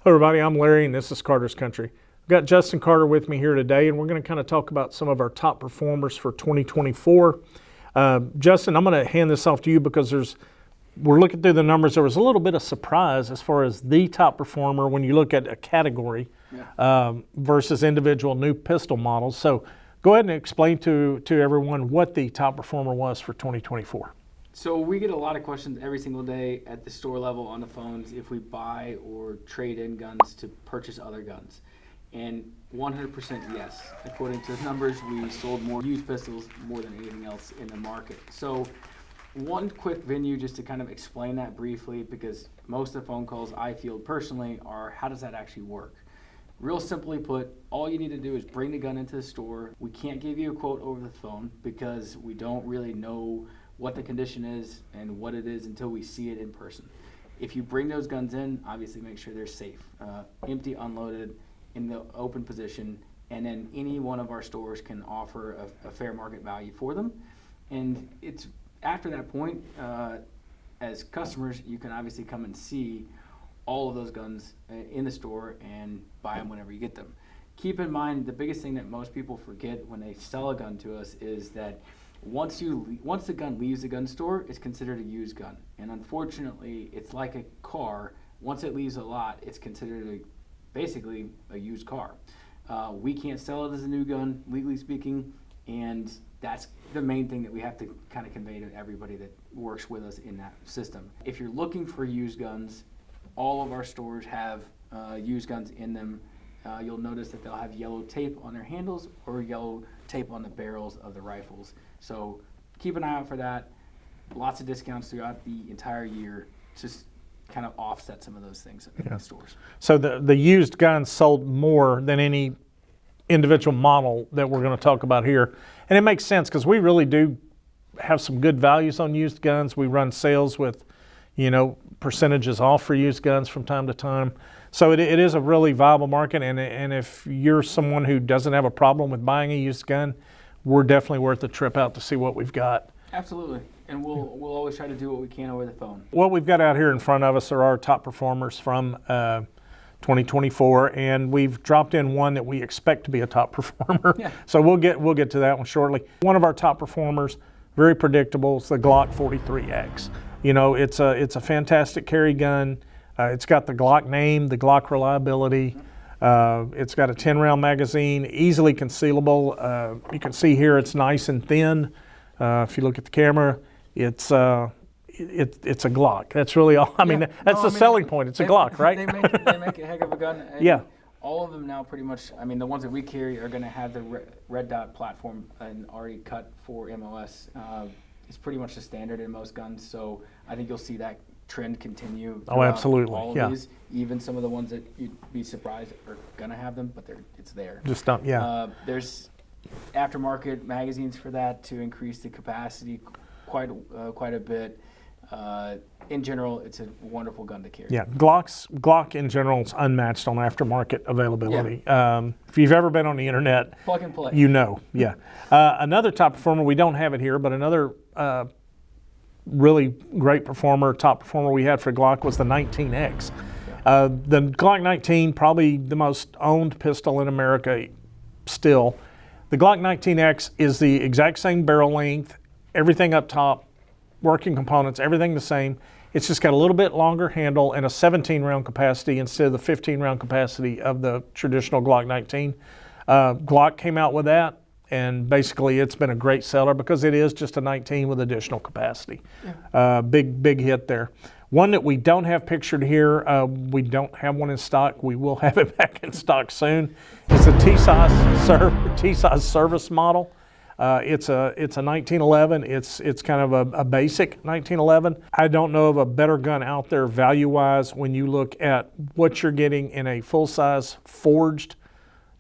everybody, I'm Larry and this is Carter's Country. I've got Justin Carter with me here today and we're going to kind of talk about some of our top performers for 2024. Justin, I'm going to hand this off to you because we're looking through the numbers. There was a little bit of surprise as far as the top performer when you look at a category versus individual new pistol models. So go ahead and explain to everyone what the top performer was for 2024. So we get a lot of questions every single day at the store level on the phones if we buy or trade in guns to purchase other guns. And 100% yes. According to the numbers, we sold more used pistols more than anything else in the market. So one quick venue just to kind of explain that briefly, because most of the phone calls I field personally are, how does that actually work? Real simply put, all you need to do is bring the gun into the store. We can't give you a quote over the phone because we don't really know what the condition is and what it is until we see it in person. If you bring those guns in, obviously make sure they're safe, empty, unloaded, in the open position, and then any one of our stores can offer a fair market value for them. And it's after that point, as customers, you can obviously come and see all of those guns in the store and buy them whenever you get them. Keep in mind, the biggest thing that most people forget when they sell a gun to us is that once the gun leaves the gun store, it's considered a used gun. And unfortunately, it's like a car. Once it leaves a lot, it's considered basically a used car. We can't sell it as a new gun, legally speaking, and that's the main thing that we have to kind of convey to everybody that works with us in that system. If you're looking for used guns, all of our stores have used guns in them. You'll notice that they'll have yellow tape on their handles or yellow tape on the barrels of the rifles. So keep an eye out for that. Lots of discounts throughout the entire year, just kind of offset some of those things in the stores. So the used guns sold more than any individual model that we're going to talk about here. And it makes sense because we really do have some good values on used guns. We run sales with, percentages off for used guns from time to time. So it is a really viable market. And if you're someone who doesn't have a problem with buying a used gun, we're definitely worth the trip out to see what we've got. Absolutely. And we'll always try to do what we can over the phone. What we've got out here in front of us are our top performers from 2024, and we've dropped in one that we expect to be a top performer. Yeah. So we'll get to that one shortly. One of our top performers, very predictable, is the Glock 43X. It's a fantastic carry gun. It's got the Glock name, the Glock reliability. It's got a 10-round magazine, easily concealable. You can see here it's nice and thin. If you look at the camera, it's a Glock. That's really all. That's the selling point. It's a Glock, right? They make a heck of a gun. And yeah. All of them now pretty much, the ones that we carry are going to have the red dot platform and already cut for MOS. It's pretty much the standard in most guns. So I think you'll see that trend continue. Oh, absolutely. All of these, even some of the ones that you'd be surprised are going to have them, but it's there. Just don't, yeah. There's aftermarket magazines for that to increase the capacity quite a bit. In general, it's a wonderful gun to carry. Yeah, Glock in general is unmatched on aftermarket availability. Yeah. If you've ever been on the internet, plug and play. Yeah. Another top performer, we don't have it here, but another really great top performer we had for Glock was the 19X. The Glock 19, probably the most owned pistol in America still. The Glock 19X is the exact same barrel length, everything up top, working components, everything the same. It's just got a little bit longer handle and a 17-round capacity instead of the 15-round capacity of the traditional Glock 19. Glock came out with that, and basically it's been a great seller because it is just a 19 with additional capacity. Yeah. Big hit there. One that we don't have pictured here, we don't have one in stock. We will have it back in stock soon. It's a Tisas service model. It's a 1911. It's kind of a basic 1911. I don't know of a better gun out there value-wise when you look at what you're getting in a full-size forged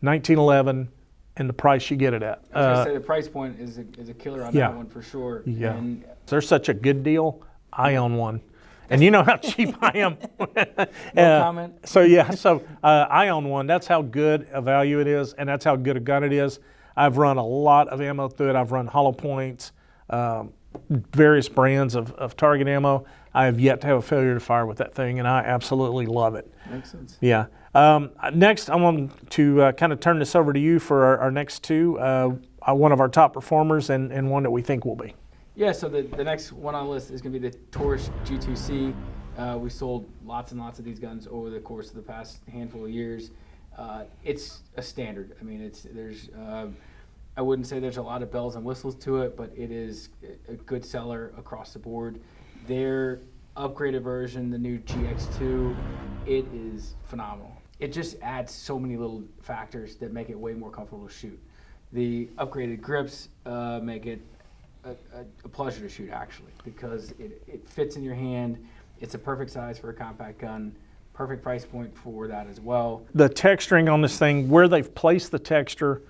1911 and the price you get it at. I was going to say the price point is a killer on that one for sure. Yeah. And there's such a good deal. I own one. And you know how cheap I am. No comment. So I own one. That's how good a value it is, and that's how good a gun it is. I've run a lot of ammo through it. I've run hollow points, various brands of target ammo. I have yet to have a failure to fire with that thing, and I absolutely love it. Makes sense. Yeah. Next, I want to kind of turn this over to you for our next two, one of our top performers and one that we think will be. Yeah, so the next one on the list is going to be the Taurus G2C. We sold lots and lots of these guns over the course of the past handful of years. It's a standard. I mean, I wouldn't say there's a lot of bells and whistles to it, but it is a good seller across the board. Their upgraded version, the new GX2, it is phenomenal. It just adds so many little factors that make it way more comfortable to shoot. The upgraded grips make it a pleasure to shoot, actually, because it fits in your hand. It's a perfect size for a compact gun. Perfect price point for that as well. The texturing on this thing, where they've placed the texture,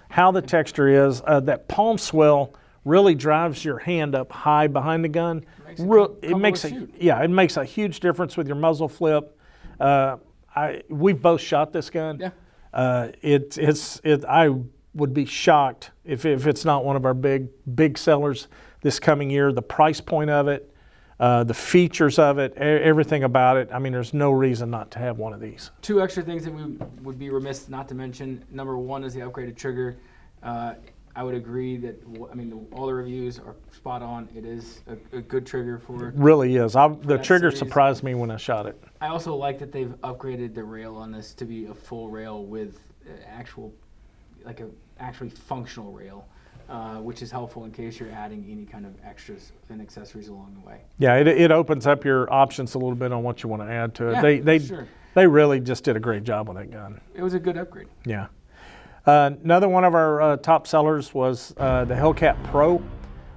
how the texture is, that palm swell really drives your hand up high behind the gun. It makes a huge difference with your muzzle flip. We've both shot this gun. Yeah. I would be shocked if it's not one of our big sellers this coming year. The price point of it, the features of it, everything about it. I mean, there's no reason not to have one of these. Two extra things that we would be remiss not to mention. Number one is the upgraded trigger. I would agree that, all the reviews are spot on. It is a good trigger for... It really is. The trigger surprised me when I shot it. I also like that they've upgraded the rail on this to be a full rail with actually functional rail, which is helpful in case you're adding any kind of extras and accessories along the way. Yeah, it opens up your options a little bit on what you want to add to it. Yeah, they really just did a great job on that gun. It was a good upgrade. Yeah. Another one of our top sellers was the Hellcat Pro.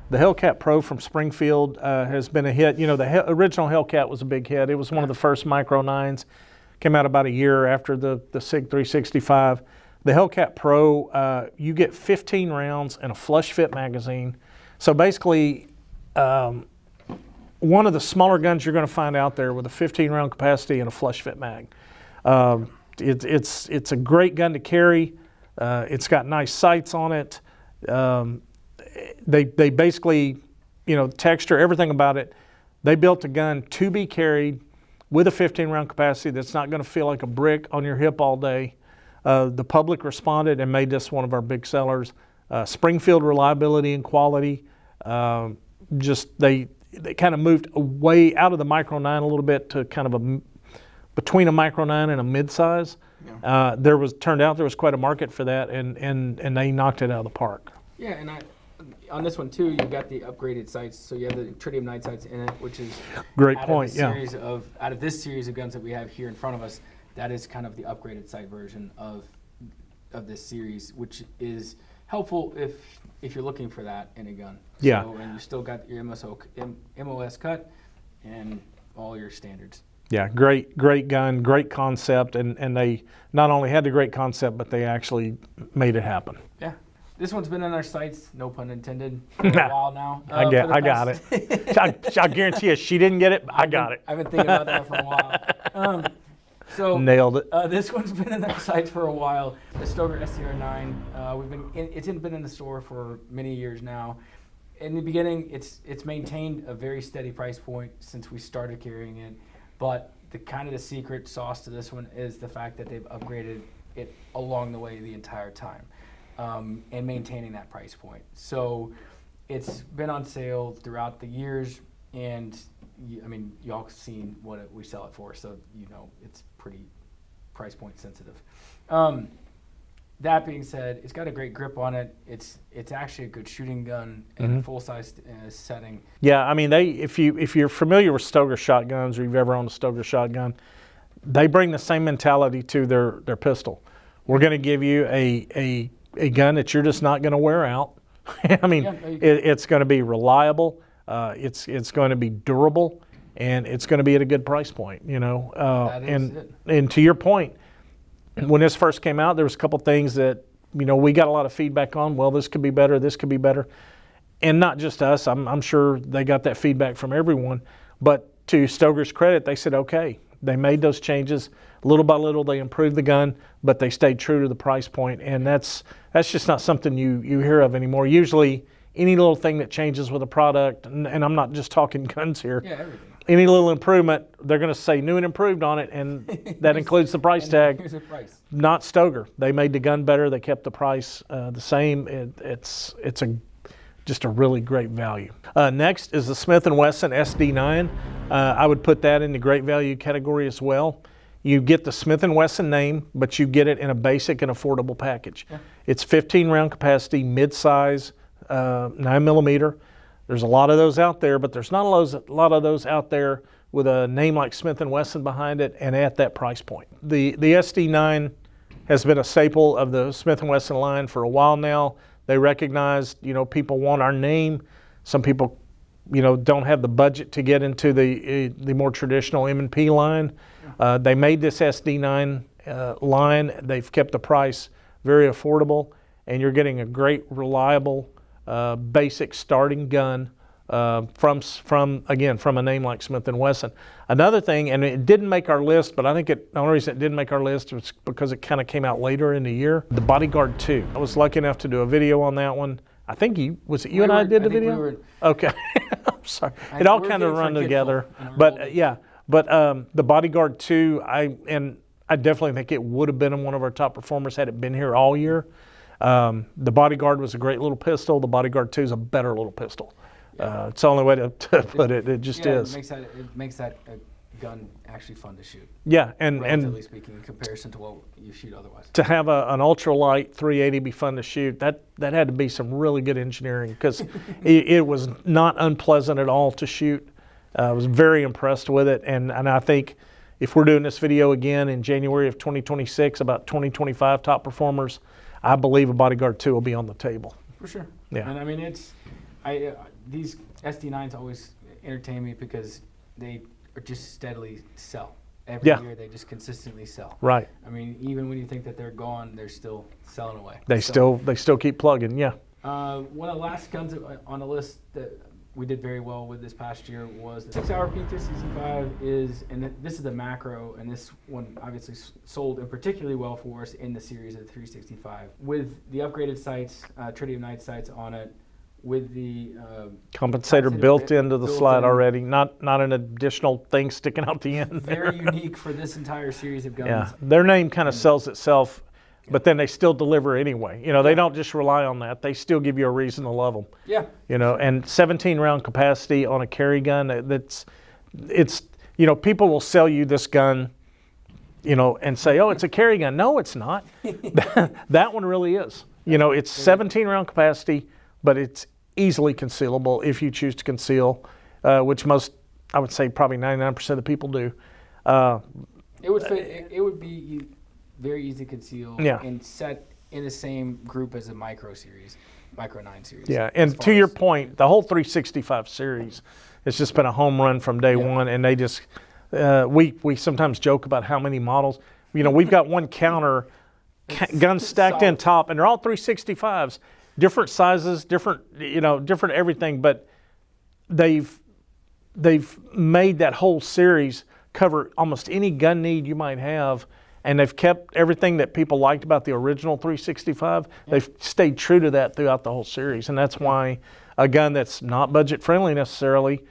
The Hellcat Pro from Springfield has been a hit. You know, the original Hellcat was a big hit. It was one of the first Micro 9s. Came out about a year after the Sig 365. The Hellcat Pro, you get 15 rounds and a flush fit magazine. So basically, one of the smaller guns you're going to find out there with a 15 round capacity and a flush fit mag. It's a great gun to carry. It's got nice sights on it. They basically, texture, everything about it. They built a gun to be carried with a 15 round capacity that's not going to feel like a brick on your hip all day. The public responded and made this one of our big sellers. Springfield reliability and quality. They kind of moved away out of the Micro 9 a little bit to kind of between a Micro 9 and a mid-size. Yeah. Turned out there was quite a market for that, and they knocked it out of the park. Yeah, and on this one too, you've got the upgraded sights. So you have the tritium night sights in it, which is great point. Out of this series of guns that we have here in front of us, that is kind of the upgraded sight version of this series, which is helpful if you're looking for that in a gun. Yeah. So, and you still got your MOS cut and all your standards. Yeah, great gun, great concept, and they not only had the great concept, but they actually made it happen. Yeah. This one's been in our sights, no pun intended, for a while now. I got it. I guarantee you, she didn't get it, but I got it. I've been thinking about that for a while. So nailed it. This one's been in our sights for a while. The Stoeger SCR9. It's been in the store for many years now. In the beginning, it's maintained a very steady price point since we started carrying it. But the secret sauce to this one is the fact that they've upgraded it along the way the entire time, and maintaining that price point. So it's been on sale throughout the years, and y'all have seen what we sell it for, so it's pretty price point sensitive. That being said, it's got a great grip on it. It's actually a good shooting gun in a full-size setting. Yeah, if you're familiar with Stoeger shotguns, or you've ever owned a Stoeger shotgun, they bring the same mentality to their pistol. We're going to give you a gun that you're just not going to wear out. It's going to be reliable. It's going to be durable, and it's going to be at a good price point. And to your point, when this first came out, there was a couple things that, we got a lot of feedback on. Well, this could be better, this could be better. And not just us, I'm sure they got that feedback from everyone. But to Stoeger's credit, they said, okay, they made those changes. Little by little, they improved the gun, but they stayed true to the price point. And that's just not something you hear of anymore. Usually, any little thing that changes with a product, and I'm not just talking guns here. Yeah, everything. Any little improvement, they're going to say new and improved on it, and that includes the price tag. Here's a price. Not Stoeger. They made the gun better. They kept the price the same. It's just a really great value. Next is the Smith & Wesson SD9. I would put that in the great value category as well. You get the Smith & Wesson name, but you get it in a basic and affordable package. Yeah. It's 15 round capacity, mid-size, 9mm. There's a lot of those out there, but there's not a lot of those out there with a name like Smith & Wesson behind it and at that price point. The SD9 has been a staple of the Smith & Wesson line for a while now. They recognized, people want our name. Some people, don't have the budget to get into the more traditional M&P line. They made this SD9 line. They've kept the price very affordable, and you're getting a great, reliable, basic starting gun from a name like Smith & Wesson. Another thing, and it didn't make our list, but I think the only reason it didn't make our list was because it kind of came out later in the year, the Bodyguard 2. I was lucky enough to do a video on that one. I think you and I did the video? Okay. I'm sorry. It all kind of run together. But the Bodyguard 2, I definitely think it would have been one of our top performers had it been here all year. The Bodyguard was a great little pistol. The Bodyguard 2 is a better little pistol. It's the only way to put it. It just is. It makes that gun actually fun to shoot. Yeah, relatively speaking, in comparison to what you shoot otherwise. To have an ultralight 380 be fun to shoot, that had to be some really good engineering, because it was not unpleasant at all to shoot. I was very impressed with it, and I think if we're doing this video again in January of 2026 about 2025 top performers, I believe a Bodyguard 2 will be on the table. For sure. Yeah. And I mean, these SD9s always entertain me because they are just steadily sell. Every year they just consistently sell. Right. I mean, even when you think that they're gone, they're still selling away. They still keep plugging, yeah. One of the last guns on the list that we did very well with this past year was the Sig Sauer P365 and this is the macro, and this one obviously sold and particularly well for us in the series of the 365. With the upgraded sights, tritium night sights on it, with the compensator built into the slide already, not an additional thing sticking out the end. Very unique for this entire series of guns. Yeah, their name kind of sells itself, but then they still deliver anyway. They don't just rely on that. They still give you a reason to love them. Yeah. And 17 round capacity on a carry gun. It's people will sell you this gun, and say, oh, it's a carry gun. No, it's not. That one really is. It's 17 round capacity, but it's easily concealable if you choose to conceal, which most, I would say probably 99% of the people do. It would be very easy to conceal and set in the same group as a Micro 9 series. Yeah, and to your point, the whole 365 series has just been a home run from day one, and they just, we sometimes joke about how many models. We've got one counter, guns stacked in top, and they're all 365s. Different sizes, different everything, but they've made that whole series cover almost any gun need you might have, and they've kept everything that people liked about the original 365. They've stayed true to that throughout the whole series, and that's why a gun that's not budget friendly necessarily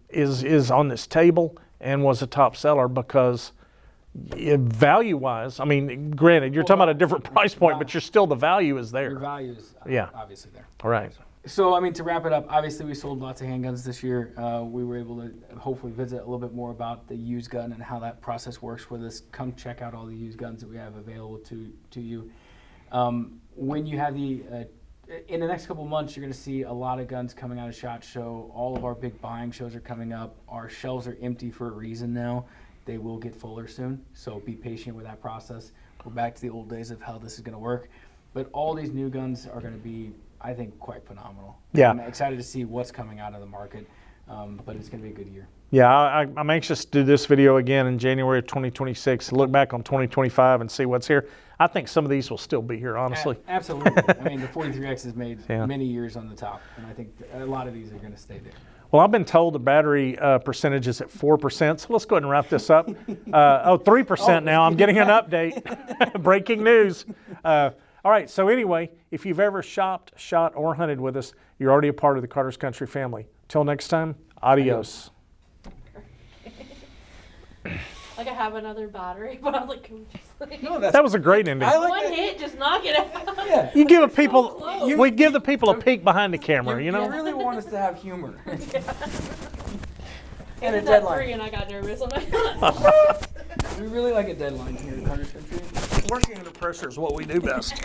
is on this table and was a top seller because value-wise, I mean, granted, you're talking about a different price point, but the value is there. Your value is obviously there. All right. So, I mean, to wrap it up, obviously we sold lots of handguns this year. We were able to hopefully visit a little bit more about the used gun and how that process works with us. Come check out all the used guns that we have available to you. When you have in the next couple of months, you're going to see a lot of guns coming out of SHOT Show. All of our big buying shows are coming up. Our shelves are empty for a reason now. They will get fuller soon, so be patient with that process. We're back to the old days of how this is going to work. But all these new guns are going to be, I think, quite phenomenal. Yeah. I'm excited to see what's coming out of the market, but it's going to be a good year. Yeah, I'm anxious to do this video again in January of 2026, look back on 2025 and see what's here. I think some of these will still be here, honestly. Absolutely. I mean, the 43X has made many years on the top, and I think a lot of these are going to stay there. Well, I've been told the battery percentage is at 4%, so let's go ahead and wrap this up. 3% now. I'm getting an update. Breaking news. All right, so anyway, if you've ever shopped, shot, or hunted with us, you're already a part of the Carter's Country family. Till next time, adios. Like I have another battery, but I was like, can we just like No, That was a great ending. I like one that. hit, just knock it out. Yeah. You give a So people, close. we give the people a peek behind the camera, you know? You really want us to have humor. And And a at 3 deadline. and I got nervous. I'm like, We really like a deadline here at Carter's Country. Working under pressure is what we do best.